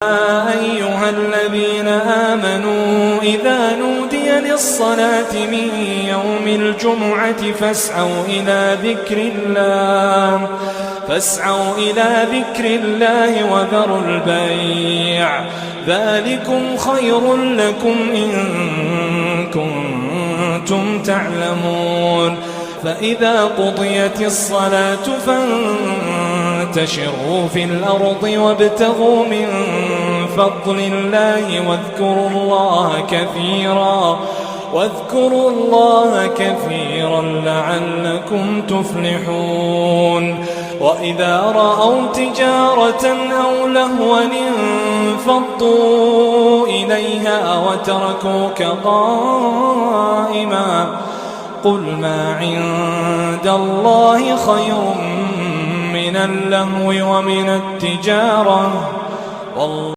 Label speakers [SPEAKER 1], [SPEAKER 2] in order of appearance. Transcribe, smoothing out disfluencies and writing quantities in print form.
[SPEAKER 1] أيها الذين آمنوا إذا نودي للصلاة من يوم الجمعة فاسعوا إلى ذكر الله وذروا البيع ذلكم خير لكم إن كنتم تعلمون. فإذا قضيت الصلاة فانتشروا في الأرض وابتغوا من فضل الله واذكروا الله كثيرا لعلكم تفلحون. وإذا رأوا تجارة أو لهوا انفضوا إليها وتركوك قائما قل ما عند الله خير من اللهو ومن التجارة والله